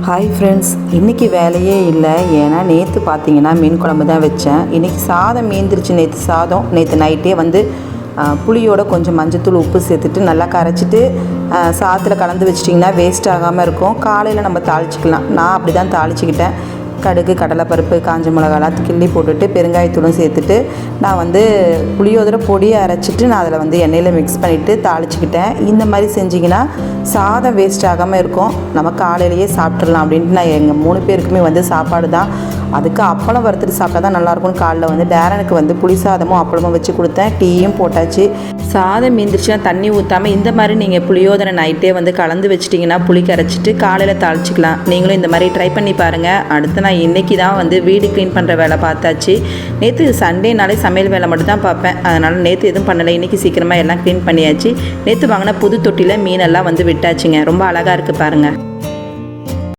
Hi friends, இன்றைக்கி வேலையே இல்லை. ஏன்னா நேற்று பார்த்தீங்கன்னா மீன் குழம்பு தான் வச்சேன். இன்றைக்கி சாதம் மீந்துருச்சு. நேற்று நைட்டே புளியோட கொஞ்சம் மஞ்சத்தூள் உப்பு சேர்த்துட்டு நல்லா கரைச்சிட்டு சாதத்தில் கலந்து வச்சிட்டிங்கன்னா வேஸ்ட் ஆகாமல் இருக்கும். காலையில் நம்ம தாளிச்சிக்கலாம். நான் அப்படி தான் தாளிச்சிக்கிட்டேன். கடுகு, கடலைப்பருப்பு, காஞ்ச மிளகாலாம் கிள்ளி போட்டுட்டு பெருங்காயத்தூளும் சேர்த்துட்டு நான் புளியோதரை பொடியை அரைச்சிட்டு நான் அதில் எண்ணெயில் மிக்ஸ் பண்ணிவிட்டு தாளிச்சிக்கிட்டேன். இந்த மாதிரி செஞ்சிங்கன்னா சாதம் வேஸ்ட் ஆகாமல் இருக்கும். நம்ம காலையிலேயே சாப்பிட்றலாம் அப்படின்ட்டு நான் எங்கள் 3 பேருக்குமே சாப்பாடு தான். அதுக்கு அப்பளம் வறுத்துட்டு சாப்பிட்டா தான் நல்லாயிருக்கும்னு காலைல டேரனுக்கு புளி சாதமும் அப்பளமும் வச்சு கொடுத்தேன். டீயும் போட்டாச்சு. சாதம் மீந்துருச்சுன்னா தண்ணி ஊற்றாமல் இந்த மாதிரி நீங்கள் புளியோதரை நைட்டே கலந்து வச்சிட்டிங்கன்னா புளி கரைச்சிட்டு காலையில் தாளிச்சிக்கலாம். நீங்களும் இந்த மாதிரி ட்ரை பண்ணி பாருங்கள். அடுத்து நான் இன்றைக்கி தான் வீடு க்ளீன் பண்ணுற வேலை பார்த்தாச்சு. நேற்று சண்டேனாலே சமையல் வேலை மட்டும் தான் பார்ப்பேன். அதனால் நேற்று எதுவும் பண்ணலை. இன்றைக்கி சீக்கிரமாக எல்லாம் க்ளீன் பண்ணியாச்சு. நேற்று வாங்கின புது தொட்டியில் மீனெல்லாம் விட்டாச்சுங்க. ரொம்ப அழகாக இருக்குது பாருங்கள்.